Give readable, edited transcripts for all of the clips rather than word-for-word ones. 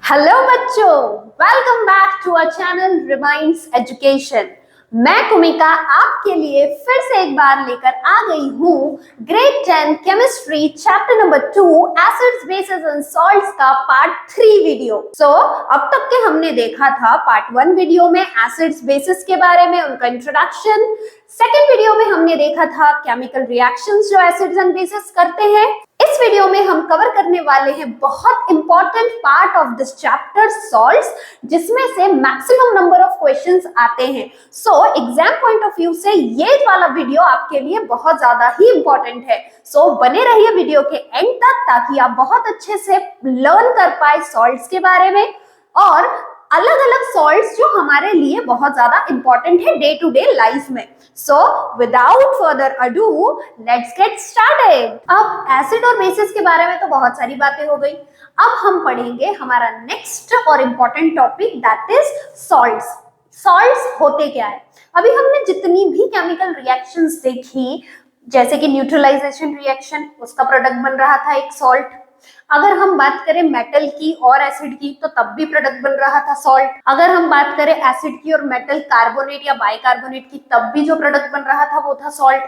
Hello बच्चों, welcome back to our channel Reminds Education. मैं कुमिका आपके लिए फिर से एक बार लेकर आ गई हूँ grade 10 chemistry chapter number 2 acids bases and salts का पार्ट 3 वीडियो। अब तक के हमने देखा था पार्ट 1 वीडियो में एसिड्स बेसिस के बारे में, उनका इंट्रोडक्शन। सेकेंड वीडियो में हमने देखा था केमिकल रिएक्शंस जो एसिड्स एंड बेसिस करते हैं। इस वीडियो में हम कवर करने वाले हैं बहुत important part of this chapter salts, जिसमें से मैक्सिमम नंबर ऑफ क्वेश्चंस आते हैं। एग्जाम पॉइंट ऑफ व्यू से ये वाला वीडियो आपके लिए बहुत ज्यादा ही इंपॉर्टेंट है। बने रहिए वीडियो के एंड तक ताकि आप बहुत अच्छे से लर्न कर पाए सॉल्ट्स के बारे में और अलग अलग सॉल्ट्स जो हमारे लिए बहुत ज्यादा इंपॉर्टेंट है डे टू डे लाइफ में। Without further ado let's get started. अब एसिड और बेसिस के बारे में तो बहुत सारी बातें हो गई। अब हम पढ़ेंगे हमारा नेक्स्ट और important topic, that is salts. Salts होते क्या है? अभी हमने जितनी भी केमिकल रिएक्शंस देखी, जैसे कि न्यूट्रलाइजेशन रिएक्शन, उसका प्रोडक्ट बन रहा था एक सॉल्ट। अगर हम बात करें मेटल की और एसिड की तो तब भी प्रोडक्ट बन रहा था सॉल्ट। अगर हम बात करें एसिड की और मेटल कार्बोनेट या बाइकार्बोनेट की, तब भी जो प्रोडक्ट बन रहा था वो था सॉल्ट।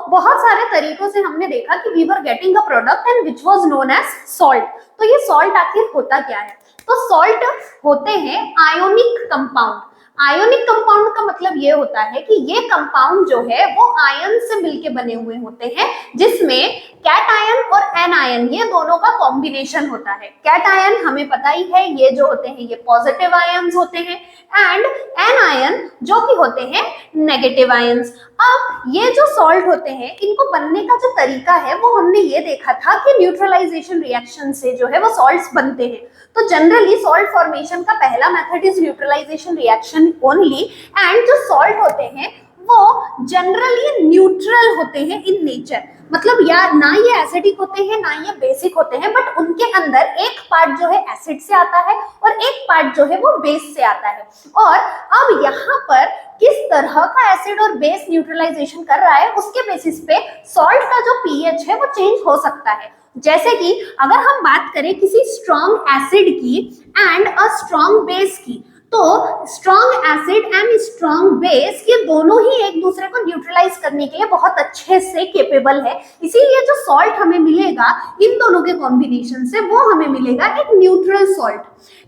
बहुत सारे तरीकों से हमने देखा कि we were getting a product and which was known as salt. तो ये सॉल्ट आखिर होता क्या है? तो सॉल्ट होते हैं आयोनिक कंपाउंड। आयोनिक कंपाउंड का मतलब ये होता है कि ये कंपाउंड जो है वो आयन से मिलके बने हुए होते हैं, जिसमें कैटायन और एनायन ये दोनों का कॉम्बिनेशन होता है। कैटायन हमें पता ही है, ये जो होते हैं ये पॉजिटिव आयंस होते हैं, एंड एनायन जो कि होते हैं नेगेटिव आयंस। अब ये जो सॉल्ट होते हैं, इनको बनने का जो तरीका है वो हमने ये देखा था कि न्यूट्रलाइजेशन रिएक्शन से जो है वो सॉल्ट्स बनते हैं। तो जनरली सॉल्ट फॉर्मेशन का पहला method is neutralization reaction only, and जो सॉल्ट होते हैं वो जनरली न्यूट्रल होते हैं इन नेचर। मतलब या ना ये एसिडिक होते हैं ना ये बेसिक होते हैं, बट उनके अंदर एक पार्ट जो है एसिड से आता है और एक पार्ट जो है वो बेस से आता है। और अब यहाँ पर किस तरह का एसिड और बेस न्यूट्रलाइजेशन कर रहा है उसके बेसिस पे सॉल्ट का जो पीएच है वो चेंज हो सकता है। जैसे कि अगर हम बात करें किसी स्ट्रॉन्ग एसिड की एंड अ स्ट्रॉन्ग बेस की, तो strong acid and strong base ये दोनों ही एक दूसरे को न्यूट्रलाइज करने के लिए बहुत अच्छे से केपेबल है। इसीलिए जो सॉल्ट हमें मिलेगा इन दोनों के कॉम्बिनेशन से वो हमें मिलेगा एक न्यूट्रल सॉल्ट।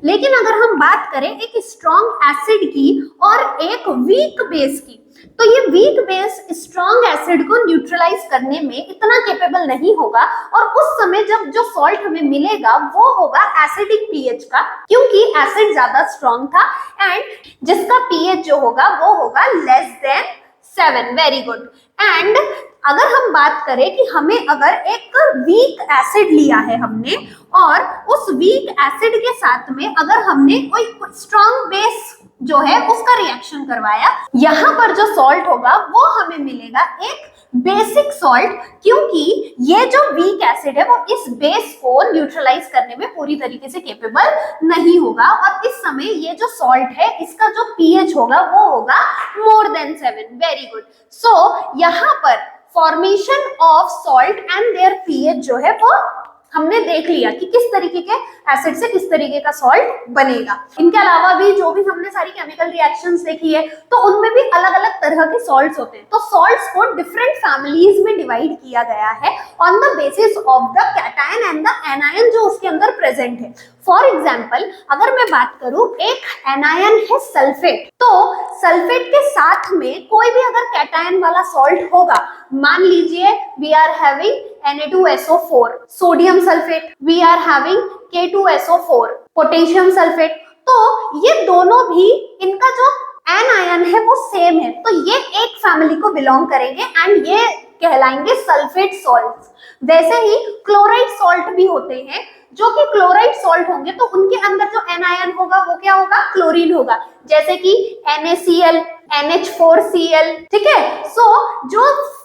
लेकिन अगर हम बात करें एक स्ट्रॉन्ग एसिड की और एक वीक बेस की, तो ये वीक बेस स्ट्रॉन्ग एसिड को न्यूट्रलाइज करने में इतना केपेबल नहीं होगा, और उस समय जब जो सॉल्ट हमें मिलेगा वो होगा एसिडिक पीएच का, क्योंकि एसिड ज्यादा स्ट्रॉन्ग था एंड जिसका पीएच जो होगा वो होगा less than 7। Very good. And अगर हम बात करें कि हमें अगर एक वीक एसिड लिया है हमने, और उस वीक एसिड के साथ में अगर हमने कोई स्ट्रॉन्ग बेस जो है उसका रिएक्शन करवाया, यहाँ पर जो सॉल्ट होगा वो हमें मिलेगा एक बेसिक सॉल्ट, क्योंकि ये जो वीक एसिड है वो इस बेस को न्यूट्रलाइज करने में पूरी तरीके से केपेबल नहीं होगा, और इस समय ये जो सॉल्ट है इसका जो पीएच होगा वो होगा मोर देन 7। Very good. यहाँ पर formation of salt and their pH जो है वो हमने देख लिया कि किस तरीके के एसिड से किस तरीके का सॉल्ट बनेगा। इनके अलावा भी जो भी हमने सारी केमिकल रिएक्शंस देखी है तो उनमें भी अलग अलग तरह के सॉल्ट्स होते हैं। तो सॉल्ट्स को डिफरेंट फैमिलीज में डिवाइड किया गया है on the basis of the cation and the anion जो उसके अंदर प्रेजेंट है। फॉर एग्जाम्पल अगर मैं बात करूं, एक एनायन है सल्फेट, तो सल्फेट के साथ में कोई भी अगर कैटायन वाला सॉल्ट होगा, मान लीजिए we are having Na2SO4, sodium sulfate, we are having K2SO4, potassium sulfate, तो ये दोनों भी इनका जो एनायन है वो सेम है, तो ये एक फैमिली को बिलोंग करेंगे एंड ये कहलाएंगे सल्फेट सॉल्ट्स। वैसे ही क्लोराइड सॉल्ट भी होते हैं, जो कि क्लोराइड सॉल्ट होंगे तो उनके अंदर जो एनायन होगा वो क्या होगा? क्लोरीन होगा, जैसे कि NaCl, NH4Cl। ठीक है। जो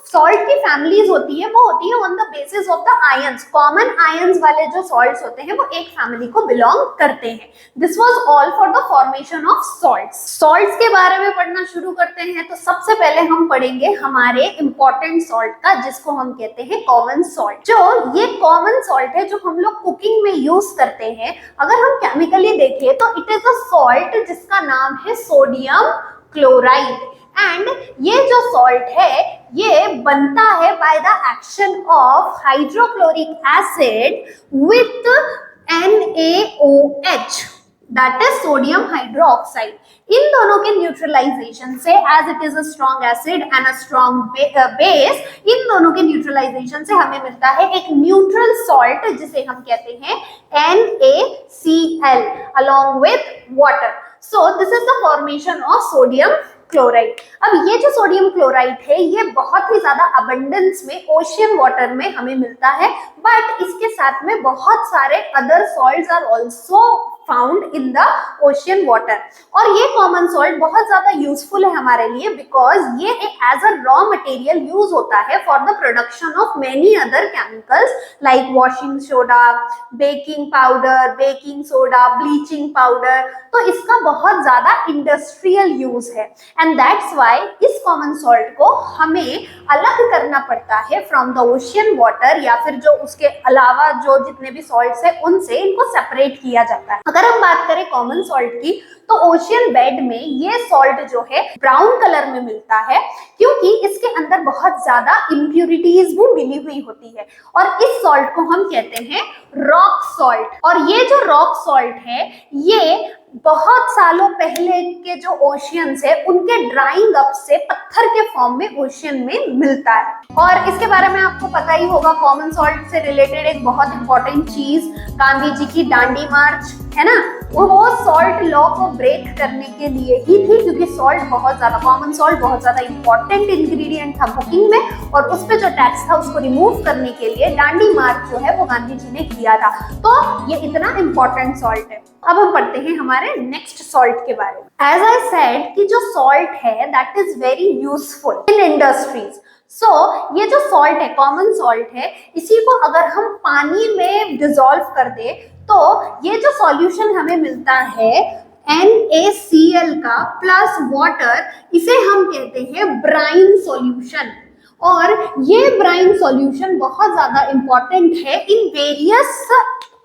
सॉल्ट की फैमिलीज होती है वो होती है on the basis of the ions. Common ions वाले जो सॉल्ट्स होते हैं वो एक फैमिली को बिलोंग करते हैं। This was all for the formation of salts. Salts के बारे में पढ़ना शुरू करते हैं तो सबसे पहले हम पढ़ेंगे हमारे इंपॉर्टेंट सॉल्ट का, जिसको हम कहते हैं कॉमन सॉल्ट। जो ये कॉमन सॉल्ट है जो हम लोग कुकिंग में यूज करते हैं, अगर हम केमिकली देखें तो इट इज अ सॉल्ट जिसका नाम है सोडियम क्लोराइड। एंड ये जो सॉल्ट है ये बनता है by the action of hydrochloric acid with NaOH, that is sodium hydroxide. इन दोनों के न्यूट्रलाइजेशन से, as it is a strong acid and a strong base, इन दोनों के न्यूट्रलाइजेशन से हमें मिलता है एक न्यूट्रल सॉल्ट जिसे हम कहते हैं NaCl along with water. So this is the formation of sodium chloride. अब ये जो सोडियम क्लोराइड है ये बहुत ही ज्यादा अबंडेंस में ओशियन वाटर में हमें मिलता है, बट इसके साथ में बहुत सारे other salts are also found in the ocean water. और ये कॉमन सॉल्ट बहुत ज्यादा यूजफुल है हमारे लिए बिकॉज ये एक as a raw material use होता है for the production of many other chemicals like washing soda, baking powder, baking soda, bleaching powder. तो इसका बहुत ज्यादा इंडस्ट्रियल यूज है एंड दैट्स व्हाई इस कॉमन सॉल्ट को हमें अलग करना पड़ता है फ्रॉम द ओशियन वाटर, या फिर जो उसके अलावा जो जितने भी सॉल्ट्स है उनसे इनको सेपरेट किया जाता है। अगर हम बात करें कॉमन सॉल्ट की तो ओशियन बेड में ये सॉल्ट जो है ब्राउन कलर में मिलता है क्योंकि इसके अंदर बहुत ज्यादा इम्प्यूरिटीज भी मिली हुई होती है और इस सॉल्ट को हम कहते हैं रॉक सॉल्ट। और ये जो रॉक सॉल्ट है ये बहुत सालों पहले के जो ओशियंस है उनके ड्राइंग अप से पत्थर के फॉर्म में ओशियन में मिलता है। और इसके बारे में आपको पता ही होगा, कॉमन सॉल्ट से रिलेटेड एक बहुत इंपॉर्टेंट चीज गांधी जी की दांडी मार्च है ना, वो सॉल्ट लॉ को ब्रेक करने के लिए ही थी क्योंकि सॉल्ट बहुत ज्यादा, कॉमन सॉल्ट बहुत ज्यादा इंपॉर्टेंट इंग्रेडिएंट था कुकिंग में और उस पे जो टैक्स था उसको रिमूव करने के लिए दांडी मार्च जो है वो गांधी जी ने किया था। तो ये इतना इंपॉर्टेंट सॉल्ट है। अब हम पढ़ते हैं हमारे नेक्स्ट सॉल्ट के बारे में। एज आई सेड कि जो सॉल्ट है that is very useful in industries. ये जो सॉल्ट है, कॉमन सॉल्ट है, इसी को अगर हम पानी में डिसॉल्व कर दे तो ये जो सॉल्यूशन हमें मिलता है NaCl का प्लस वाटर, इसे हम कहते हैं ब्राइन सॉल्यूशन। और ये ब्राइन सॉल्यूशन बहुत ज्यादा इंपॉर्टेंट है इन वेरियस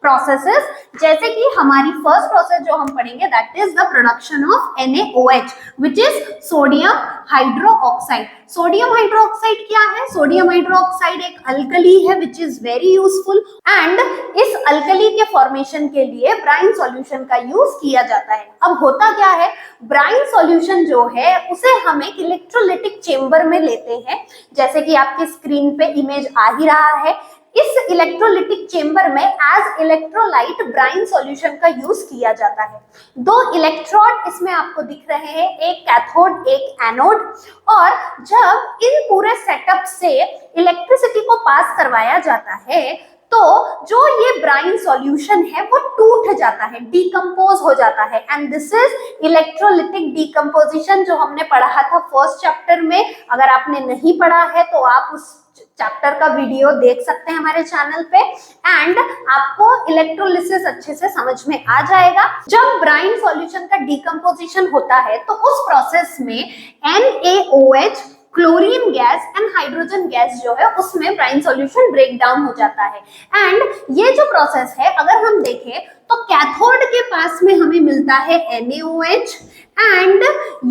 प्रोसेसेस, जैसे कि हमारी फर्स्ट प्रोसेस जो हम पढ़ेंगे that is the production of NaOH which is sodium hydroxide. Sodium hydroxide क्या है? सोडियम हाइड्रोक्साइड एक अल्कली है which is very useful and इस अल्कली के फॉर्मेशन के लिए ब्राइन सॉल्यूशन का यूज किया जाता है। अब होता क्या है, ब्राइन सॉल्यूशन जो है उसे हम एक इलेक्ट्रोलिटिक चेंबर में लेते हैं, जैसे कि आपके स्क्रीन पे इमेज आ ही रहा है। इस इलेक्ट्रोलिटिक चेंबर में एज इलेक्ट्रोलाइट ब्राइन सॉल्यूशन का यूज किया जाता है। दो इलेक्ट्रोड इसमें आपको दिख रहे हैं, एक कैथोड एक एनोड। और जब इन पूरे सेटअप से इलेक्ट्रिसिटी को पास करवाया जाता है तो जो ये ब्राइन सॉल्यूशन है वो टूट जाता है, डिकम्पोज हो जाता है and this is electrolytic decomposition जो हमने पढ़ा था फर्स्ट चैप्टर में। अगर आपने नहीं पढ़ा है तो आप उस चैप्टर का वीडियो देख सकते हैं हमारे चैनल पे एंड आपको इलेक्ट्रोलिसिस अच्छे से समझ में आ जाएगा। जब ब्राइन सॉल्यूशन का डिकम्पोजिशन होता है तो उस प्रोसेस में NaOH, chlorine gas and hydrogen gas जो है उसमें ब्राइन सॉल्यूशन ब्रेक डाउन हो जाता है। एंड ये जो प्रोसेस है अगर हम देखें तो कैथोड के पास में हमें मिलता है NaOH एंड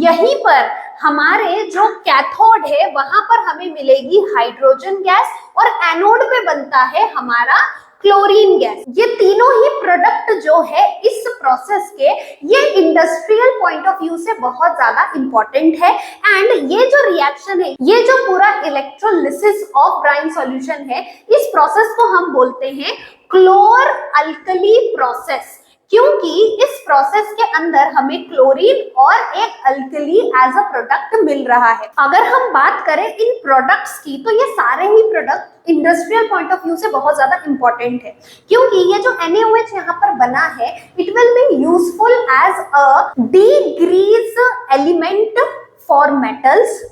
यहीं पर हमारे जो कैथोड है वहां पर हमें मिलेगी हाइड्रोजन गैस और एनोड पे बनता है हमारा क्लोरीन गैस। ये तीनों ही प्रोडक्ट जो है इस प्रोसेस के, ये इंडस्ट्रियल पॉइंट ऑफ व्यू से बहुत ज्यादा इंपॉर्टेंट है एंड ये जो रिएक्शन है, ये जो पूरा इलेक्ट्रोलिसिस ऑफ ब्राइन सॉल्यूशन है, इस प्रोसेस को हम बोलते हैं क्लोर अल्कली प्रोसेस, क्योंकि इस प्रोसेस के अंदर हमें क्लोरीन और एक अल्कली एज अ प्रोडक्ट मिल रहा है। अगर हम बात करें इन प्रोडक्ट्स की तो ये सारे ही product industrial point of view से बहुत ज्यादा इंपॉर्टेंट है क्योंकि ये जो NaOH यहाँ पर बना है it will be useful as a degrease element for metals.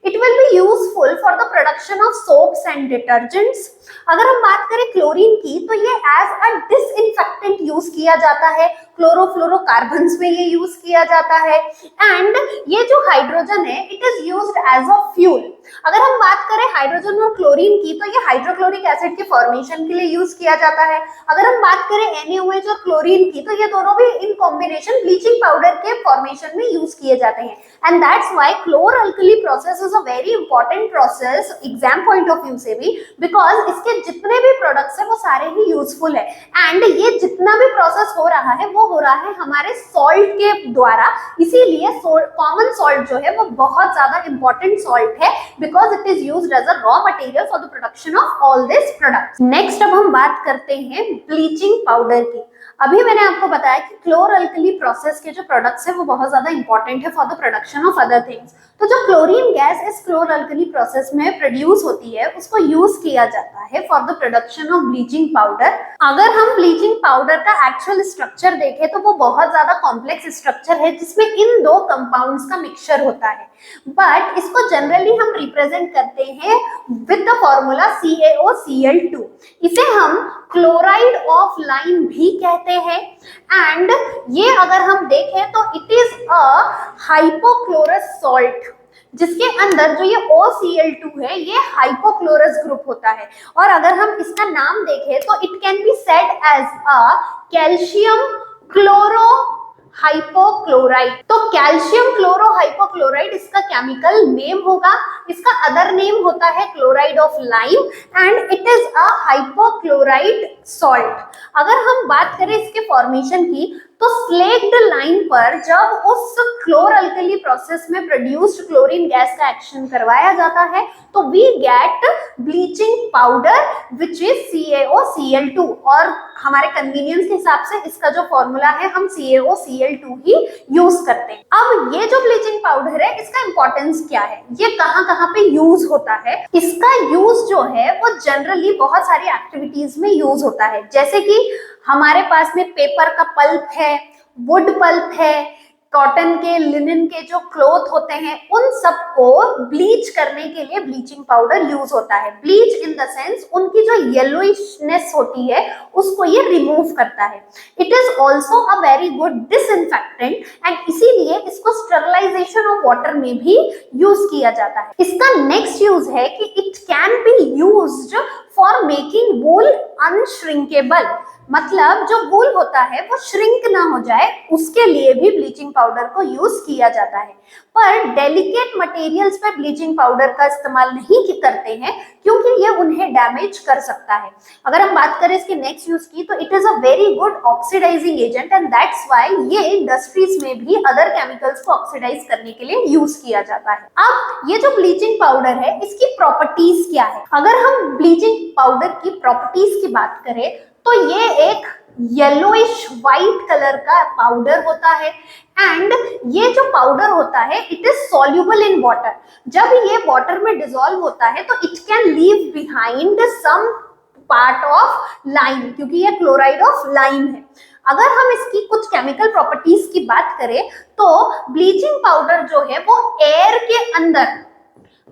It will be useful for the production of soaps and detergents. अगर हम बात करें क्लोरीन की तो ये एज अ डिसइंफेक्टेंट यूज किया जाता है, क्लोरोफ्लोरोकार्बन्स में ये यूज किया जाता है। एंड ये जो हाइड्रोजन है it is used as a fuel. अगर हम बात करें हाइड्रोजन और क्लोरीन की तो ये हाइड्रोक्लोरिक एसिड के फॉर्मेशन के लिए यूज किया जाता है। अगर हम बात करें NaOH और क्लोरीन की तो ये दोनों भी इन कॉम्बिनेशन ब्लीचिंग पाउडर के फॉर्मेशन में यूज किए जाते हैं। And that's why chlor alkali process is a very important process exam point of view से भी, बिकॉज इसके जितने भी प्रोडक्ट्स है वो सारे ही यूजफुल है। एंड ये जितना भी प्रोसेस हो रहा है वो हो रहा है हमारे सॉल्ट के द्वारा, इसीलिए कॉमन सॉल्ट जो है वो बहुत ज्यादा इंपॉर्टेंट सॉल्ट है, because it is used as a raw material for the production of all this products. Next अब हम बात करते हैं ब्लीचिंग पाउडर की। अभी मैंने आपको बताया कि क्लोर-अल्कली प्रोसेस के जो प्रोडक्ट्स है वो बहुत ज्यादा इंपॉर्टेंट है for the production of other things. तो जो क्लोरीन गैस इस क्लोर-अल्कली प्रोसेस में प्रोड्यूस होती है उसको यूज किया जाता है for the production of bleaching powder. अगर हम ब्लीचिंग पाउडर का एक्चुअल स्ट्रक्चर देखें तो वो बहुत ज्यादा कॉम्प्लेक्स स्ट्रक्चर है जिसमें इन दो कंपाउंड्स का मिक्सचर होता है, बट इसको जनरली हम रिप्रेजेंट करते हैं विद द फॉर्मूला CaOCl2। इसे हम क्लोराइड ऑफ लाइम भी कहते हैं। एंड ये अगर हम देखें तो it is a hypochlorous salt, जिसके अंदर जो ये OCl2 है ये हाइपोक्लोरस ग्रुप होता है। और अगर हम इसका नाम देखें तो it can be said as a calcium chloro hypochloride. तो कैल्शियम क्लोरो हाइपोक्लोराइड इसका केमिकल नेम होगा। इसका अदर नेम होता है chloride of lime and it is a hypochloride salt. अगर हम बात करें इसके फॉर्मेशन की तो स्लेक्ड लाइन पर जब उस क्लोर-अल्कली प्रोसेस में प्रोड्यूस्ड क्लोरीन गैस का एक्शन करवाया जाता है तो we get bleaching powder which is CaOCl2। और हमारे कन्वीनियंस के हिसाब से इसका जो फॉर्मूला है हम CaOCl2 ही यूज करते हैं। अब ये जो ब्लीचिंग पाउडर है इसका इंपॉर्टेंस क्या है, ये कहाँ कहाँ पे यूज होता है? इसका यूज जो है वो जनरली बहुत सारी एक्टिविटीज में यूज होता है, जैसे कि हमारे पास में पेपर का पल्प है, वुड पल्प है, कॉटन के, लिनन के जो क्लॉथ होते हैं उन सबको ब्लीच करने के लिए ब्लीचिंग पाउडर यूज होता है। ब्लीच इन द सेंस उनकी जो येलोइशनेस होती है उसको ये रिमूव करता है। It is also a very good disinfectant and इसीलिए इसको स्टरलाइजेशन ऑफ वाटर में भी यूज किया जाता है। इसका नेक्स्ट यूज है कि it can be used for making wool unshrinkable, मतलब जो वूल होता है वो श्रिंक ना हो जाए उसके लिए भी ब्लीचिंग पाउडर को यूज किया जाता है। पर डेलिकेट मटेरियल्स पे ब्लीचिंग पाउडर का इस्तेमाल नहीं करते हैं क्योंकि ये उन्हें डैमेज कर सकता है। अगर हम बात करें इसके नेक्स्ट यूज की तो it is a very good oxidizing agent and that's why ये इंडस्ट्रीज में भी अदर केमिकल्स को ऑक्सीडाइज करने के लिए यूज किया जाता है। अब ये जो ब्लीचिंग पाउडर है इसकी प्रॉपर्टीज क्या है? अगर हम ब्लीचिंग पाउडर की प्रॉपर्टीज की बात करें तो ये एक येलोइश व्हाइट कलर का पाउडर होता है एंड ये जो पाउडर होता है it is soluble in water. जब ये वाटर में डिसॉल्व होता है तो it can leave behind some part of lime, क्योंकि ये क्लोराइड ऑफ लाइम है। अगर हम इसकी कुछ केमिकल प्रॉपर्टीज की बात करें तो ब्लीचिंग पाउडर जो है वो एयर के अंदर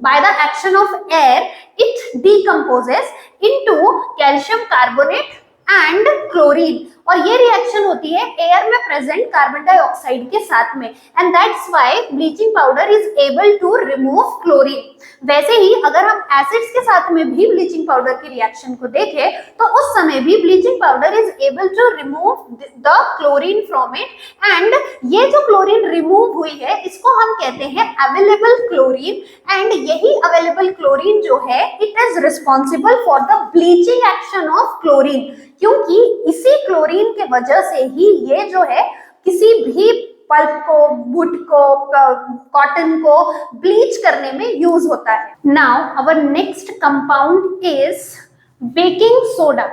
by the action of air it decomposes into calcium carbonate and chlorine, और ये रिएक्शन होती है एयर में प्रेजेंट कार्बन डाइऑक्साइड के साथ में and that's why bleaching powder is able to remove chlorine. वैसे ही अगर हम एसिड्स के साथ में भी ब्लीचिंग पाउडर की रिएक्शन को देखें तो उस समय भी bleaching powder is able to remove the chlorine from it and ये जो क्लोरीन रिमूव हुई है इसको हम कहते हैं अवेलेबल क्लोरीन एंड यही अवेलेबल क्लोरीन जो है it is responsible for the bleaching action of chlorine, क्योंकि इसी क्लोरीन के वजह से ही ये जो है किसी भी पल्प को, वुड को, कॉटन को ब्लीच करने में यूज होता है। Now our next compound is baking soda.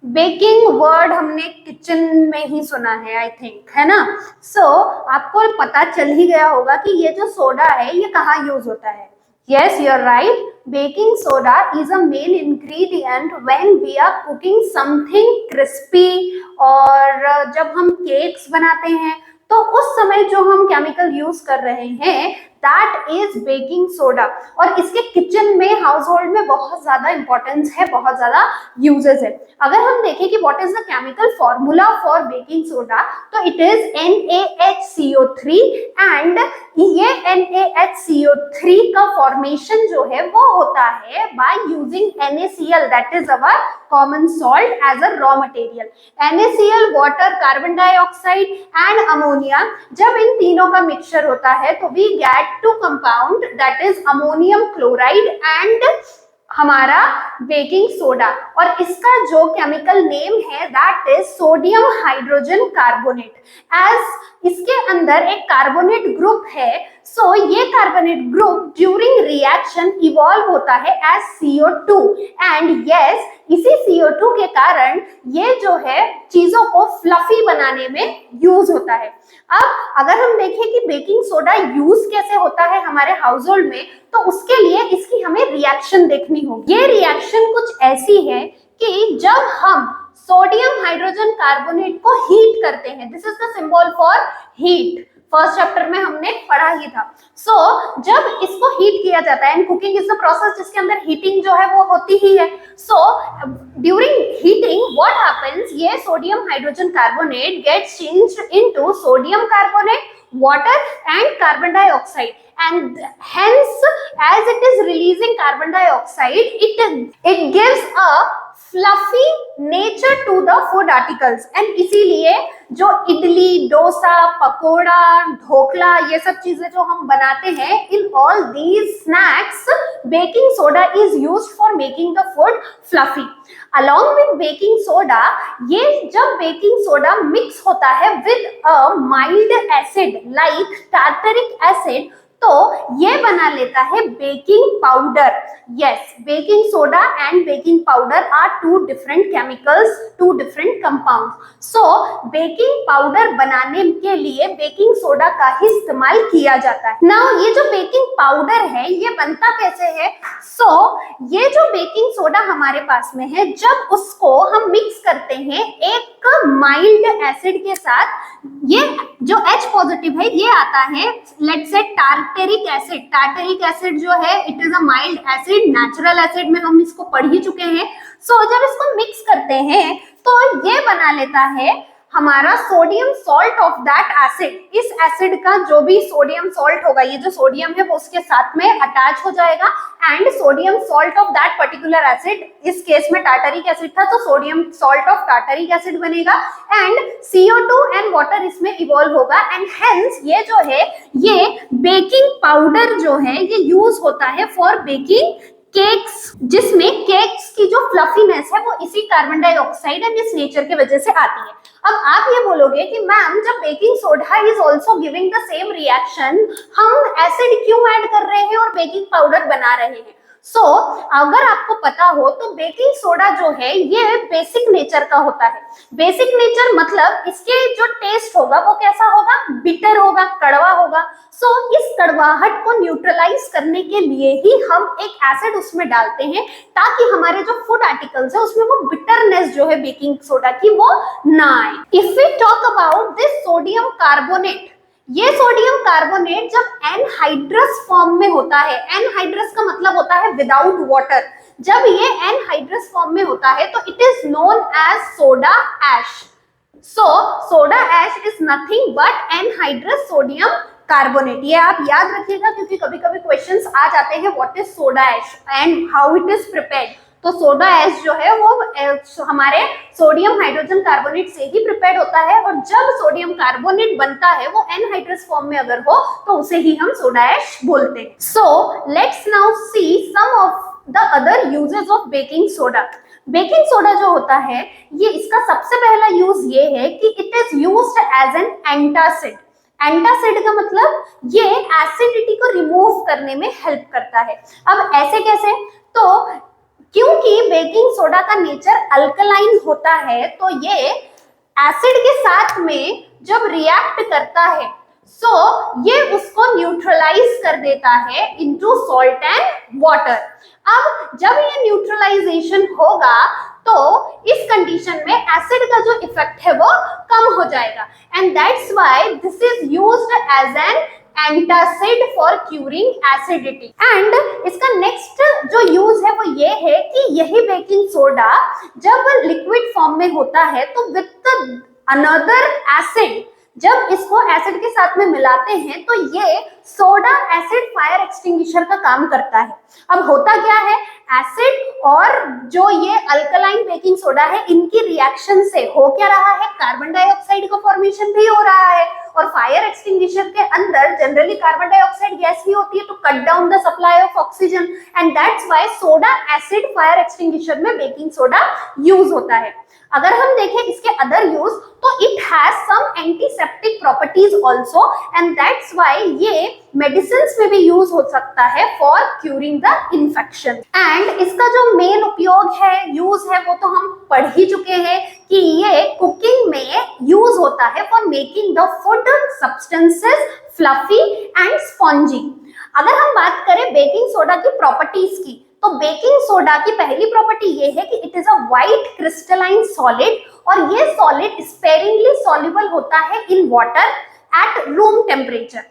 Baking word हमने किचन में ही सुना है आई थिंक, है ना? सो आपको पता चल ही गया होगा कि ये जो सोडा है ये कहाँ यूज होता है। Yes, you're right. Baking soda is a main ingredient when we are cooking something crispy, और जब हम केक्स बनाते हैं तो उस समय जो हम केमिकल यूज कर रहे हैं दैट इज बेकिंग सोडा। और इसके किचन में, हाउस होल्ड में बहुत ज्यादा इंपॉर्टेंस है, बहुत ज्यादा यूजेस है। अगर हम देखें कि what is the chemical formula for baking soda, तो इट इज NaHCO3 एंड ये NaHCO3 का फॉर्मेशन जो है वो होता है by using NaCl, that is our common salt as a raw material. NaCl water, carbon dioxide and ammonia, जब इन तीनों का मिक्सचर होता है तो we get two compound that is ammonium chloride and हमारा बेकिंग सोडा। और इसका जो केमिकल नेम है that is sodium hydrogen carbonate. As इसके अंदर एक कार्बोनेट ग्रुप है, सो ये carbonate group during reaction evolve होता है एज CO2 एंड यस, इसी CO2 के कारण ये जो है चीजों को फ्लफी बनाने में यूज होता है। अब अगर हम देखें कि बेकिंग सोडा यूज कैसे होता है हमारे हाउस होल्ड में, तो उसके लिए इसकी हमें रिएक्शन देखनी होगी। ये रिएक्शन कुछ ऐसी है कि जब हम सोडियम हाइड्रोजन कार्बोनेट को हीट करते हैं, this is the symbol for heat, first chapter में हमने पढ़ा ही था। सो जब इसको हीट किया जाता है, and cooking is the process जिसके अंदर हीटिंग जो है वो होती ही है। So during heating what happens, ये sodium hydrogen carbonate gets changed into sodium carbonate, water and carbon dioxide, and hence as it is releasing carbon dioxide, it gives a fluffy nature to the food articles, and इसीलिए जो इडली, डोसा, पकोड़ा, ढोकला, ये सब चीजें जो हम बनाते हैं, in all these snacks baking soda is used for making the food fluffy. Along with baking soda, ये जब baking soda mix होता है with a mild acid like tartaric acid, तो ये बना लेता है baking powder. Yes, baking soda and baking powder are two different chemicals, two different compounds. So baking powder बनाने के लिए बेकिंग सोडा का ही इस्तेमाल किया जाता है। नाउ ये जो बेकिंग पाउडर है ये बनता कैसे है? सो ये जो बेकिंग सोडा हमारे पास में है, जब उसको हम मिक्स करते हैं एक माइल्ड एसिड के साथ, ये जो H पॉजिटिव है ये आता है let's say tartaric acid. Tartaric acid जो है it is a mild acid, natural acid में हम इसको पढ़ ही चुके हैं। सो जब इसको मिक्स करते हैं तो ये बना लेता है हमारा sodium salt of that acid. इस एसिड का जो भी सोडियम सॉल्ट होगा, ये जो सोडियम है वो उसके साथ में अटैच हो जाएगा and sodium salt of that particular acid, इस केस में टार्टरिक एसिड था तो sodium salt of tartaric acid बनेगा एंड CO2 एंड वाटर इसमें इवॉल्व होगा एंड हेंस ये जो है ये बेकिंग पाउडर जो है ये यूज होता है फॉर बेकिंग केक्स, जिसमें केक्स की जो फ्लफीनेस है वो इसी कार्बन डाइऑक्साइड एंड इस नेचर के वजह से आती है। अब आप ये बोलोगे कि मैम जब baking soda is also giving the same reaction, हम एसिड क्यों ऐड कर रहे हैं और बेकिंग पाउडर बना रहे हैं? सो अगर आपको पता हो तो बेकिंग सोडा जो है ये बेसिक नेचर का होता है। बेसिक नेचर मतलब इसके जो टेस्ट होगा वो कैसा होगा? बिटर होगा, कड़वा होगा। सो इस कड़वाहट को न्यूट्रलाइज करने के लिए ही हम एक एसिड उसमें डालते हैं ताकि हमारे जो फूड आर्टिकल्स है उसमें वो बिटरनेस जो है बेकिंग सोडा की वो ना आए। If we talk about this sodium carbonate, ये सोडियम कार्बोनेट जब एनहाइड्रस फॉर्म में होता है, एनहाइड्रस का मतलब होता है विदाउट वाटर, जब ये एनहाइड्रस फॉर्म में होता है तो it is known as soda ash. So soda ash is nothing but anhydrous sodium carbonate. ये आप याद रखिएगा क्योंकि कभी कभी क्वेश्चंस आ जाते हैं what is soda ash and how it is prepared. तो सोडा ऐश जो है वो हमारे सोडियम हाइड्रोजन कार्बोनेट से ही प्रिपेयर्ड होता है और जब सोडियम कार्बोनेट बनता है वो एनहाइड्रस फॉर्म में अगर हो तो उसे ही हम सोडा ऐश बोलते हैं। So let's now see some of the other uses of baking soda. Baking soda जो होता है ये इसका सबसे पहला यूज ये है कि it is used as an antacid. Antacid का मतलब ये एसिडिटी को रिमूव करने में हेल्प करता है। अब ऐसे कैसे? तो क्योंकि बेकिंग सोडा का नेचर अल्कलाइन होता है तो ये एसिड के साथ में जब रिएक्ट करता है सो ये उसको न्यूट्रलाइज कर देता है इनटू सॉल्ट एंड वाटर। अब जब ये न्यूट्रलाइजेशन होगा तो इस कंडीशन में एसिड का जो इफेक्ट है वो कम हो जाएगा and that's why this is used as an antacid for curing acidity. And इसका नेक्स्ट जो यूज है वो ये है कि यही बेकिंग सोडा जब लिक्विड फॉर्म में होता है तो विद अनदर एसिड, जब इसको एसिड के साथ में मिलाते हैं तो ये सोडा एसिड फायर एक्सटिंग्विशर का काम करता है। अब होता क्या है, एसिड और जो ये अल्कलाइन बेकिंग सोडा है इनकी रिएक्शन से हो क्या रहा है, कार्बन डाइऑक्साइड का फॉर्मेशन भी हो रहा है। और फायर एक्सटिंग्विशर के अंदर जनरली कार्बन डाइऑक्साइड गैस भी होती है to cut down the supply of oxygen, and that's why soda acid fire extinguisher में बेकिंग सोडा यूज होता है। अगर हम देखें इसके अदर यूज तो it has some antiseptic properties also, and that's why ये मेडिसिन्स में भी यूज हो सकता है for curing the infection. And इसका जो मेन उपयोग है, यूज है, वो तो हम पढ़ ही चुके हैं कि ये कुकिंग में यूज होता है for making the food substances fluffy and spongy. अगर हम बात करें बेकिंग सोडा की प्रॉपर्टीज की, तो बेकिंग सोडा की पहली प्रॉपर्टी ये है कि it is a white crystalline solid, और ये सॉलिड स्पेरिंगली सॉल्युबल होता है in water at room temperature.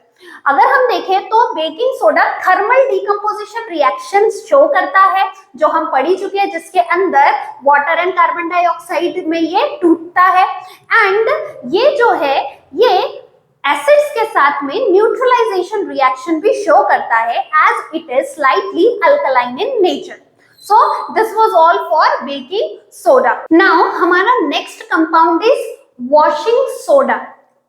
अगर हम देखें तो baking soda thermal decomposition reaction show करता है, जो हम पढ़ ही चुके हैं, जिसके अंदर वाटर एंड कार्बन डाइऑक्साइड में ये टूटता है। एंड ये जो है ये एसिड्स के साथ में न्यूट्रलाइजेशन रिएक्शन भी शो करता है as it is slightly alkaline in nature. So this was all for baking soda. Now हमारा next compound is washing soda.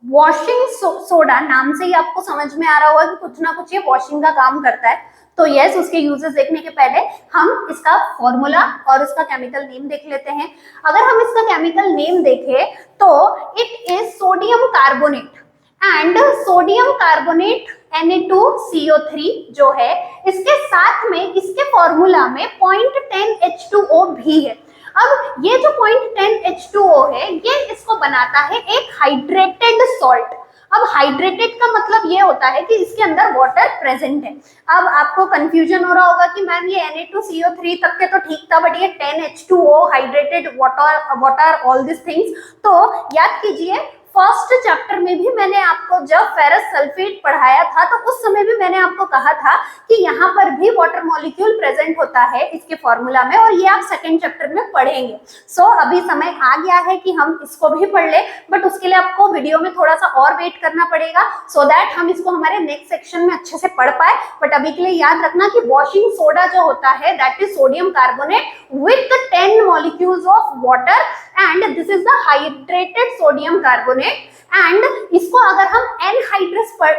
Washing soda नाम से ही आपको समझ में आ रहा होगा कि कुछ ना कुछ ये वॉशिंग का काम करता है। तो यस, उसके यूजेस देखने के पहले हम इसका फॉर्मूला और इसका केमिकल नेम देख लेते हैं। अगर हम इसका केमिकल नेम देखें तो it is sodium carbonate, and sodium carbonate Na2CO3 जो है, इसके साथ में इसके फॉर्मूला में 0.10 H2O भी है। अब ये जो 0.10 H2O है ये इसको बनाता है एक हाइड्रेटेड सॉल्ट। अब हाइड्रेटेड का मतलब ये होता है कि इसके अंदर वाटर प्रेजेंट है। अब आपको कंफ्यूजन हो रहा होगा कि मैम ये Na2CO3 तक के तो ठीक था, बट ये 10 H2O hydrated water all this things. तो याद कीजिए फर्स्ट चैप्टर में भी मैंने आपको जब फेरस सल्फेट पढ़ाया था तो उस समय भी मैंने आपको कहा था कि यहाँ पर भी वाटर मॉलिक्यूल प्रेजेंट होता है इसके फॉर्मूला में, और ये आप सेकंड चैप्टर में पढ़ेंगे। सो अभी समय आ गया है कि हम इसको भी पढ़ ले, बट उसके लिए आपको वीडियो में थोड़ा सा और वेट करना पड़ेगा सो दैट हम इसको हमारे नेक्स्ट सेक्शन में अच्छे से पढ़ पाए। बट अभी के लिए याद रखना कि वॉशिंग सोडा जो होता है that is sodium carbonate with 10 molecules of water, and this is the hydrated sodium carbonate. And इसको अगर हम एनहाइड्रस पर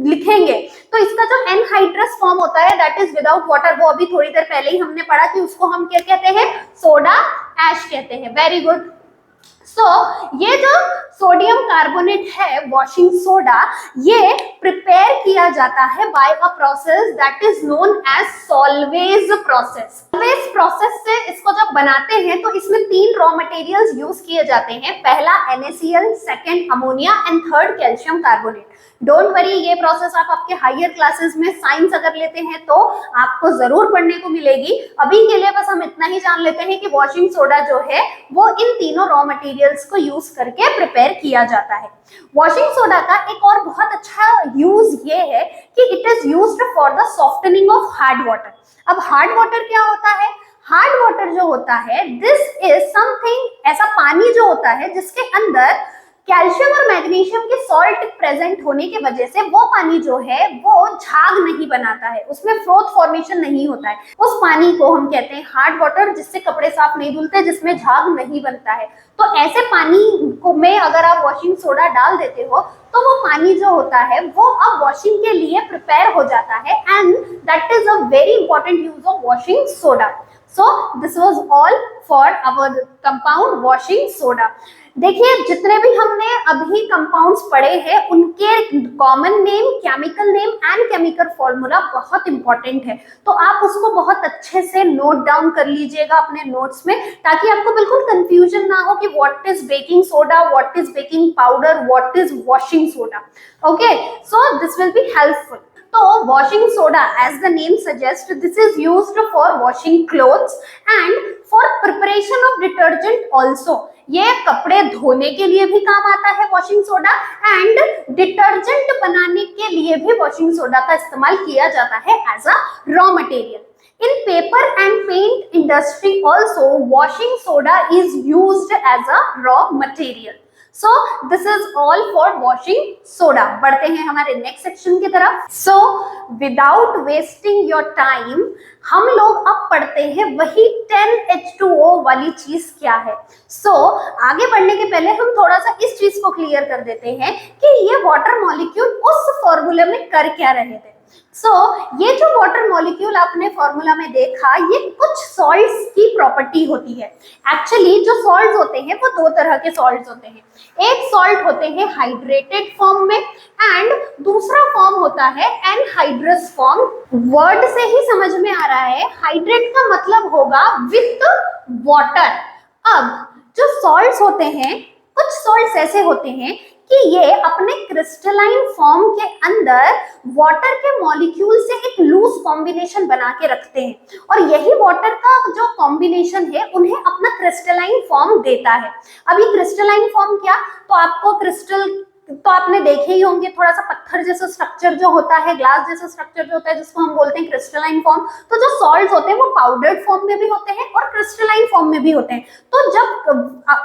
लिखेंगे तो इसका जो एनहाइड्रस फॉर्म होता है दैट इज विदाउट वाटर, वो अभी थोड़ी देर पहले ही हमने पढ़ा कि उसको हम क्या कहते हैं, सोडा ऐश कहते हैं। Very good. सो ये जो सोडियम कार्बोनेट है वॉशिंग सोडा, ये प्रिपेयर किया जाता है by a process that is known as Solvay process. Solvay process से इसको जब बनाते हैं तो इसमें 3 रॉ मटेरियल्स यूज किए जाते हैं। पहला NaCl, second ammonia and third calcium carbonate. Don't worry, ये प्रोसेस आप आपके हायर क्लासेस में साइंस अगर लेते हैं तो आपको जरूर पढ़ने को मिलेगी। अभी के लिए बस हम इतना ही जान लेते हैं कि वॉशिंग सोडा जो है वो इन तीनों रॉ मटेरियल्स को यूज करके प्रिपेयर किया जाता है। वॉशिंग सोडा का एक और बहुत अच्छा यूज ये है कि it is used for the softening of hard water. अब हार्ड वाटर क्या होता है? हार्ड वाटर जो होता है दिस इज समथिंग, ऐसा पानी जो होता है जिसके अंदर कैल्शियम और मैग्नीशियम के सॉल्ट प्रेजेंट होने की वजह से वो पानी जो है वो झाग नहीं बनाता है, उसमें फ्रोथ फॉर्मेशन नहीं होता है। उस पानी को हम कहते हैं हार्ड वाटर, जिससे कपड़े साफ नहीं धुलते, जिसमें झाग नहीं बनता है। तो ऐसे पानी को में अगर आप वॉशिंग सोडा डाल देते हो तो वो पानी जो होता है वो अब वॉशिंग के लिए प्रिपेयर हो जाता है, and that is a very important use of washing soda. So this was all for our compound washing soda. देखिए जितने भी हमने अभी कंपाउंड्स पढ़े हैं उनके common name, chemical name and chemical formula बहुत इंपॉर्टेंट है, तो आप उसको बहुत अच्छे से नोट डाउन कर लीजिएगा अपने नोट्स में, ताकि आपको बिल्कुल कंफ्यूजन ना हो कि what is baking soda, what is baking powder, what is washing soda. Okay, so this will be helpful. तो washing soda, as the name suggests, this is used for washing clothes and for preparation of detergent also. ये कपड़े धोने के लिए भी काम आता है वॉशिंग सोडा, एंड डिटर्जेंट बनाने के लिए भी वॉशिंग सोडा का इस्तेमाल किया जाता है as a raw material. In paper and paint industry also, washing soda is used as a raw material. So this is all for washing soda. बढ़ते हैं हमारे नेक्स्ट सेक्शन की तरफ। So without wasting your time, हम लोग अब पढ़ते हैं वही 10H2O वाली चीज क्या है। So आगे बढ़ने के पहले हम थोड़ा सा इस चीज को क्लियर कर देते हैं कि ये वाटर मॉलिक्यूल उस फॉर्मूले में कर क्या रहे थे। ये जो वाटर मॉलिक्यूल आपने फॉर्मूला में देखा, ये कुछ सॉल्ट्स की प्रॉपर्टी होती है। एक्चुअली जो सॉल्ट्स होते हैं वो दो तरह के सॉल्ट्स होते हैं। एक सॉल्ट होते हैं हाइड्रेटेड फॉर्म में, एंड दूसरा फॉर्म होता है एनहाइड्रस फॉर्म। वर्ड से ही समझ में आ रहा है, हाइड्रेट का मतलब होगा विथ वाटर। अब जो सॉल्ट्स होते हैं, कुछ सॉल्ट्स ऐसे होते हैं कि ये अपने क्रिस्टलाइन फॉर्म के अंदर वाटर के मॉलिक्यूल से एक लूज कॉम्बिनेशन बना के रखते हैं, और यही वाटर का जो कॉम्बिनेशन है उन्हें अपना क्रिस्टलाइन फॉर्म देता है। अभी क्रिस्टलाइन फॉर्म क्या, तो आपको क्रिस्टल तो आपने देखे ही होंगे, थोड़ा सा पत्थर जैसा स्ट्रक्चर जो होता है, ग्लास जैसा स्ट्रक्चर जो होता है, जिसको हम बोलते हैं क्रिस्टलाइन फॉर्म। तो जो सॉल्ट्स होते हैं वो पाउडर्ड फॉर्म में भी होते हैं और क्रिस्टलाइन फॉर्म में भी होते हैं। तो जब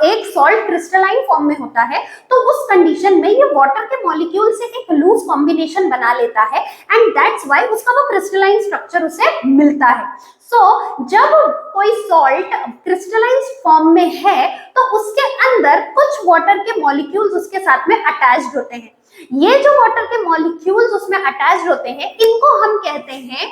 एक सॉल्ट क्रिस्टलाइन फॉर्म में होता है तो उस कंडीशन में ये वाटर के मॉलिक्यूल से एक लूज कॉम्बिनेशन बना लेता है, एंड दैट्स व्हाई उसका वो क्रिस्टलाइन स्ट्रक्चर उसे मिलता है। जब कोई सॉल्ट क्रिस्टलाइन फॉर्म में है तो उसके अंदर कुछ वाटर के मॉलिक्यूल्स उसके साथ में अटैच्ड होते हैं। ये जो वाटर के मॉलिक्यूल्स उसमें अटैच्ड होते हैं, इनको हम कहते हैं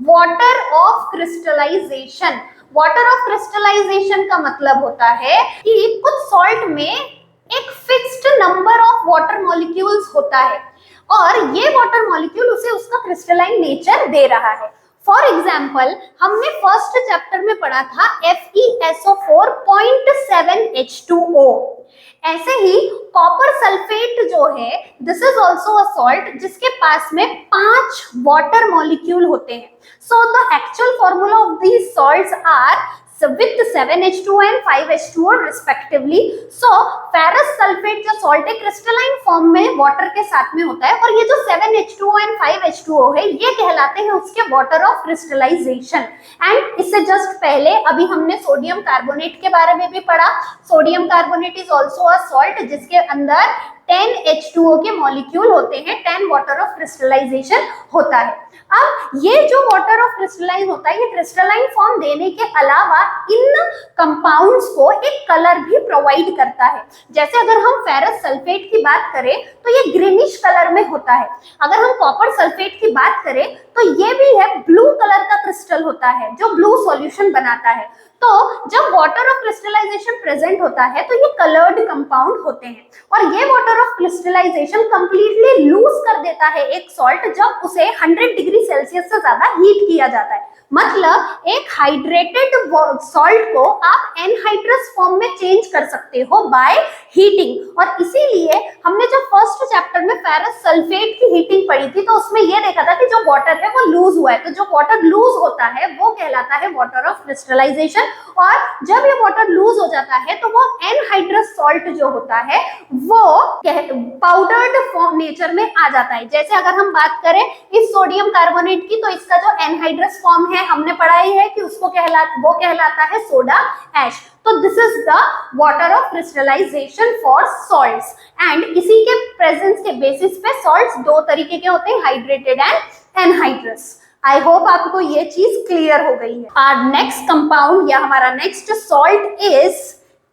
water of crystallization. Water of crystallization का मतलब होता है कि कुछ सॉल्ट में एक fixed number of water molecules होता है, और ये वाटर मॉलिक्यूल उसे उसका क्रिस्टलाइन नेचर दे रहा है। फॉर एग्जाम्पल, हमने फर्स्ट चैप्टर में पढ़ा था FeSO4 0.7H2O। ऐसे ही कॉपर सल्फेट जो है, this is also a salt जिसके पास में 5 वाटर मॉलिक्यूल होते हैं। So the actual formula of these salts are with 7H2O and 5H2O respectively. So ferrous sulfate जो सॉल्ट है क्रिस्टलाइन फॉर्म में वाटर के साथ में होता है, और ये जो 7H2O and 5H2O है ये कहलाते हैं उसके वाटर ऑफ क्रिस्टलाइजेशन। एंड इससे जस्ट पहले अभी हमने सोडियम कार्बोनेट के बारे में भी पढ़ा। Sodium carbonate is also a salt जिसके अंदर 10H2O के मॉलिक्यूल होते हैं, 10 वाटर ऑफ क्रिस्टलाइजेशन होता है। अब ये जो वाटर ऑफ क्रिस्टलाइन होता है, ये क्रिस्टलाइन फॉर्म देने के अलावा इन कंपाउंड्स को एक कलर भी प्रोवाइड करता है। जैसे अगर हम फेरस सल्फेट की बात करें तो ये ग्रीनिश कलर में होता है। अगर हम कॉपर सल्फेट की बात करें तो ये भी है ब्लू कलर का क्रिस्टल होता है जो ब्लू सॉल्यूशन बनाता है। तो जब वाटर ऑफ क्रिस्टलाइजेशन प्रेजेंट होता है तो ये कलर्ड कंपाउंड होते हैं, और ये water of crystallization completely lose कर देता है एक सॉल्ट जब उसे 100 डिग्री सेल्सियस से ज्यादा हीट किया जाता है। मतलब एक हाइड्रेटेड सॉल्ट को आप एनहाइड्रस फॉर्म में चेंज कर सकते हो बाय हीटिंग। और इसीलिए हमने जब फर्स्ट चैप्टर में फेरस सल्फेट की हीटिंग पढ़ी थी तो उसमें यह देखा था कि जो वाटर है वो लूज हुआ है, तो जो वाटर लूज होता है वो कहलाता है वाटर ऑफ क्रिस्टलाइजेशन। और जब ये वाटर लूज हो जाता है तो वो एनहाइड्रस सॉल्ट जो होता है वो पाउडर्ड फॉर्म नेचर में आ जाता है। जैसे अगर हम बात करें इस सोडियम कार्बोनेट की, तो इसका जो एनहाइड्रस फॉर्म है हमने पढ़ा ही है कि उसको कहलाता है सोडा ऐश। तो this is the water of crystallization for salts, and इसी के प्रेजेंस के बेसिस पे सॉल्ट्स दो तरीके के होते हैं, hydrated and anhydrous. I hope आपको ये चीज क्लियर हो गई है। आवर नेक्स्ट कंपाउंड या हमारा next salt is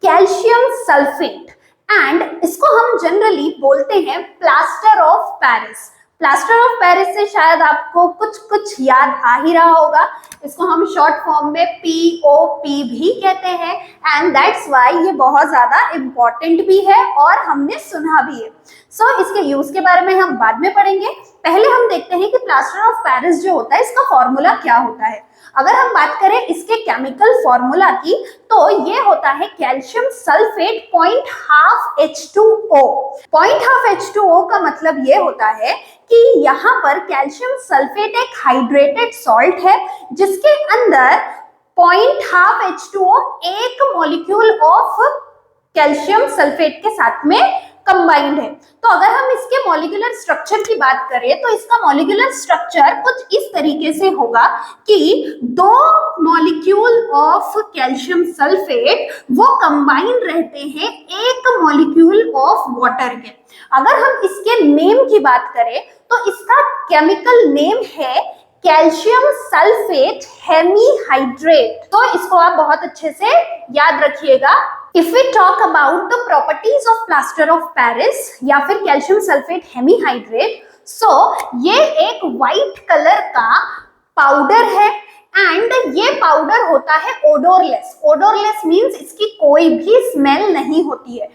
calcium sulphate, and इसको हम जनरली बोलते हैं plaster of Paris. Plaster of Paris से शायद आपको कुछ याद आ ही रहा होगा। इसको हम शॉर्ट फॉर्म में POP भी कहते हैं, एंड दैट्स व्हाई ये बहुत ज्यादा इम्पोर्टेंट भी है और हमने सुना भी है। इसके यूज के बारे में हम बाद में पढ़ेंगे। पहले हम देखते हैं कि प्लास्टर ऑफ पेरिस जो होता है इसका फॉर्मूला क्या होता है। अगर हम बात करें इसके केमिकल फॉर्मूला की तो ये होता है कैल्शियम सल्फेट 0.5 H2O। 0.5 H2O का मतलब ये होता है कि यहाँ पर कैल्शियम सल्फेट एक हाइड्रेटेड सॉल्ट है जिसके अंदर 0.5 H2O एक मॉलिक्यूल ऑफ कैल्शियम सल्फेट के साथ में कंबाइंड है। तो अगर हम इसके मॉलिक्यूलर स्ट्रक्चर की बात करें तो इसका मॉलिक्यूलर स्ट्रक्चर कुछ इस तरीके से होगा कि दो मॉलिक्यूल ऑफ कैल्शियम सल्फेट वो कंबाइन रहते हैं एक मॉलिक्यूल ऑफ वाटर के। अगर हम इसके नेम की बात करें तो इसका केमिकल नेम है कैल्शियम सल्फेट हेमीहाइड्रेट। तो इसको आप बहुत अच्छे से याद रखिएगा। If we talk about the properties of plaster of Paris या फिर कैल्शियम सल्फेट हेमीहाइड्रेट, ये एक व्हाइट कलर का पाउडर है एंड ये पाउडर होता है ओडोरलेस। ओडोरलेस मींस इसकी कोई भी स्मेल नहीं होती है।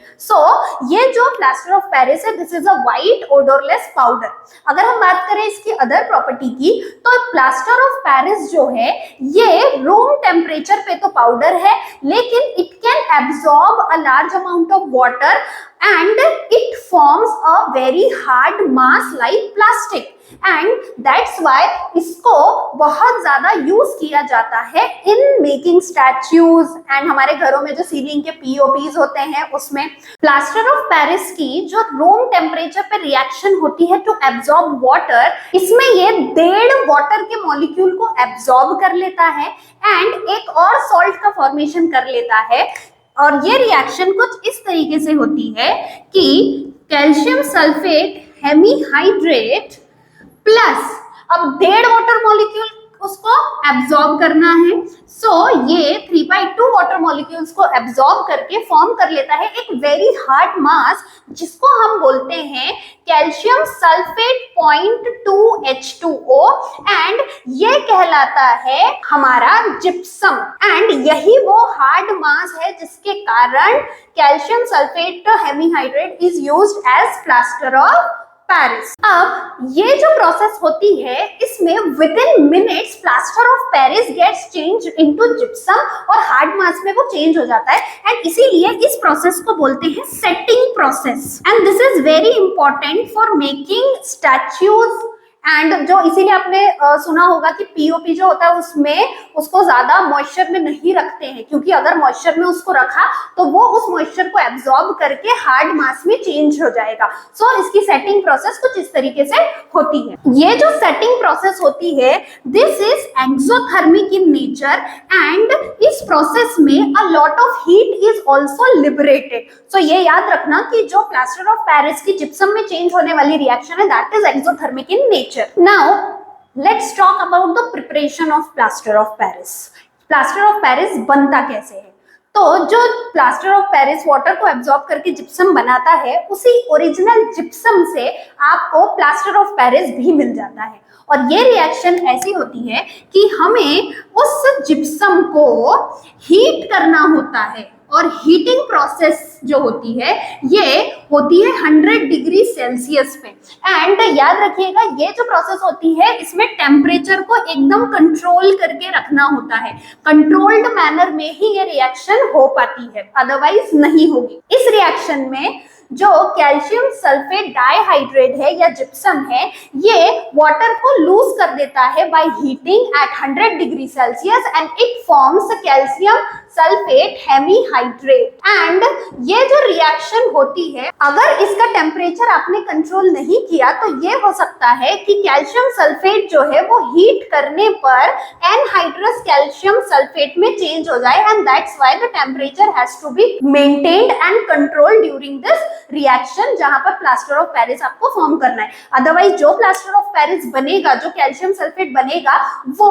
ये जो प्लास्टर ऑफ पेरिस है this is a white odourless powder. अगर हम बात करें इसकी अदर प्रॉपर्टी की तो प्लास्टर ऑफ पेरिस जो है ये रूम टेम्परेचर पे तो पाउडर है लेकिन it can absorb a large amount of water and it forms a very hard mass like plastic and that's why इसको बहुत ज्यादा यूज किया जाता है in making statues and हमारे घरों में जो सीलिंग के पीओपीज होते हैं उसमें। प्लास्टर ऑफ पेरिस की जो रूम टेम्परेचर पे रिएक्शन होती है टू एब्सॉर्ब वाटर, इसमें ये 1.5 वाटर के मॉलिक्यूल को एब्सॉर्ब कर लेता है एंड एक और सॉल्ट का फॉर्मेशन कर लेता है। और ये रिएक्शन कुछ इस तरीके से होती है कि कैल्शियम सल्फेट हेमीहाइड्रेट प्लस अब 1.5 वाटर मॉलिक्यूल उसको एब्सॉर्ब करना है। ये 3/2 वाटर मॉलिक्यूल्स को एब्सॉर्ब करके फॉर्म कर लेता है एक वेरी हार्ड मास जिसको हम बोलते हैं कैल्शियम सल्फेट 0.2H2O एंड ये कहलाता है हमारा जिप्सम। एंड यही वो हार्ड मास है जिसके कारण calcium sulfate hemihydrate is used as plaster of Paris. अब ये जो प्रोसेस होती है इसमें within minutes plaster of Paris gets change into gypsum और हार्ड मास में वो चेंज हो जाता है एंड इसीलिए इस प्रोसेस को बोलते हैं setting process and this is very important for making statues. And जो इसीलिए आपने सुना होगा कि पीओपी जो होता है उसमें उसको ज्यादा मॉइस्चर में नहीं रखते हैं क्योंकि अगर मॉइस्चर में उसको रखा तो वो उस मॉइस्चर को एब्सॉर्ब करके हार्ड मास में चेंज हो जाएगा। इसकी सेटिंग प्रोसेस कुछ इस तरीके से होती है। ये जो सेटिंग प्रोसेस होती है this is exothermic in nature and इस प्रोसेस में a lot of heat is also liberated. ये याद रखना कि जो प्लास्टर ऑफ पेरिस की जिप्सम में चेंज होने वाली रिएक्शन है that is exothermic in nature. Now, let's talk about the preparation of plaster of Paris. Plaster of Paris बनता कैसे है? तो जो प्लास्टर ऑफ पेरिस वाटर को एब्सॉर्ब करके जिप्सम बनाता है उसी ओरिजिनल जिप्सम से आपको प्लास्टर ऑफ पेरिस भी मिल जाता है। और ये रिएक्शन ऐसी होती है कि हमें उस जिप्सम को हीट करना होता है और हीटिंग प्रोसेस जो होती है ये होती है 100 डिग्री सेल्सियस पे। एंड याद रखिएगा ये जो प्रोसेस होती है इसमें टेम्परेचर को एकदम कंट्रोल करके रखना होता है। कंट्रोल्ड मैनर में ही ये रिएक्शन हो पाती है अदरवाइज नहीं होगी। इस रिएक्शन में जो कैल्शियम सल्फेट डाइहाइड्रेट है या जिप्सम है ये वाटर को लूज कर देता है by heating eight 100 degree Celsius and it forms calcium sulfate hemihydrate. And ये जो रिएक्शन होती है अगर इसका टेम्परेचर आपने कंट्रोल नहीं किया तो ये हो सकता है कि कैल्शियम सल्फेट जो है वो हीट करने पर एनहाइड्रस कैल्शियम सल्फेट में चेंज हो जाए and that's why the temperature has to be maintained and controlled during this reaction जहां पर प्लास्टर ऑफ पेरिस आपको फॉर्म करना है। अदरवाइज जो प्लास्टर ऑफ पेरिस बनेगा जो कैल्शियम सल्फेट बनेगा वो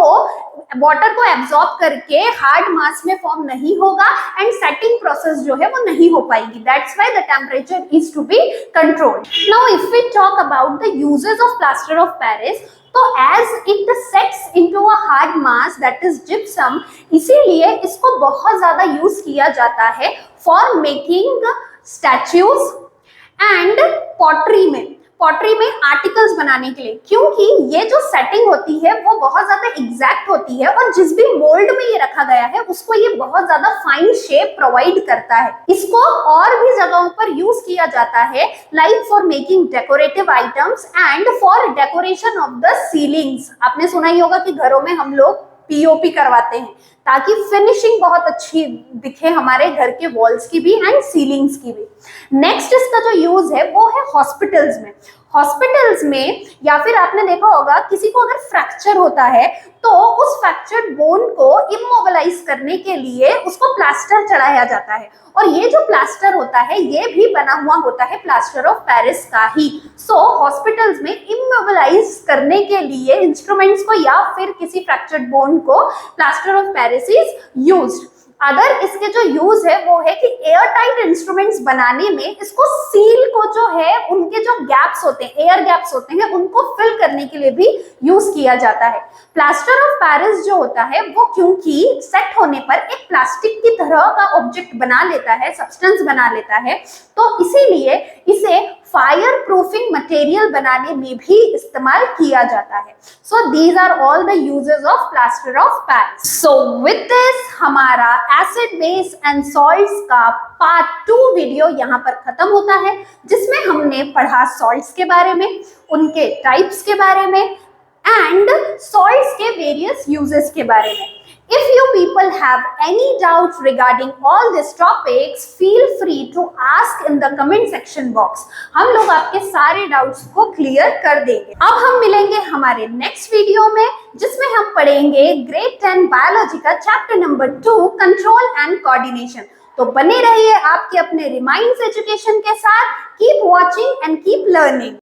वाटर को एब्सॉर्ब करके हार्ड मास में फॉर्म नहीं होगा एंड सेटिंग प्रोसेस जो है वो नहीं हो पाएगी। That's why the temperature is to be controlled. Now if we talk about the uses of plaster of Paris तो as it sets into a hard mass that is gypsum इसीलिए इसको बहुत ज्यादा यूज किया जाता है for making statues and pottery में articles बनाने के लिए क्योंकि ये जो सेटिंग होती है वो बहुत ज्यादा एग्जैक्ट होती है और जिस भी मोल्ड में ये रखा गया है उसको ये बहुत ज्यादा फाइन शेप प्रोवाइड करता है। इसको और भी जगहों पर यूज किया जाता है like for making decorative items and for decoration of the ceilings. आपने सुना ही होगा कि घरों में हम लोग पीओपी करवाते हैं ताकि फिनिशिंग बहुत अच्छी दिखे हमारे घर के वॉल्स की भी एंड सीलिंग्स की भी। नेक्स्ट इसका जो यूज है वो है हॉस्पिटल्स में। हॉस्पिटल्स में या फिर आपने देखा होगा किसी को अगर फ्रैक्चर होता है तो उस फ्रैक्चर्ड बोन को इमोबिलाइज करने के लिए उसको प्लास्टर चढ़ाया जाता है, और ये जो प्लास्टर होता है ये भी बना हुआ होता है प्लास्टर ऑफ पेरिस का ही। सो हॉस्पिटल्स में इमोबिलाइज करने के लिए इंस्ट्रूमेंट्स को या फिर किसी फ्रैक्चर्ड बोन को plaster of Paris is used. Other इसके जो यूज है वो है कि एयर टाइट इंस्ट्रूमेंट्स बनाने में इसको सील को जो है उनके जो गैप्स होते हैं, एयर गैप्स होते हैं, उनको फिल करने के लिए भी यूज किया जाता है। प्लास्टर ऑफ पेरिस जो होता है वो क्योंकि सेट होने पर एक प्लास्टिक की तरह का ऑब्जेक्ट बना लेता है, सब्सटेंस बना लेता है, तो इसीलिए इसे फायर प्रूफिंग मटेरियल बनाने में भी इस्तेमाल किया जाता है। So these are all the uses of plaster of Paris. So with this हमारा एसिड बेस एंड सॉल्ट्स का पार्ट 2 वीडियो यहाँ पर खत्म होता है, जिसमें हमने पढ़ा सॉल्ट्स के बारे में, उनके टाइप्स के बारे में एंड सॉल्ट्स के वेरियस यूजेस के बारे में। If you people have any doubts regarding all these topics, feel free to ask in the comment section box. हम लोग आपके सारे डाउट्स को क्लियर कर देंगे। अब हम मिलेंगे हमारे नेक्स्ट वीडियो में, जिसमें हम पढ़ेंगे ग्रेड 10 बायोलॉजी का chapter number 2 control and coordination. तो बने रहिए आपके अपने रिमाइंड्स एजुकेशन के साथ। Keep watching and keep learning.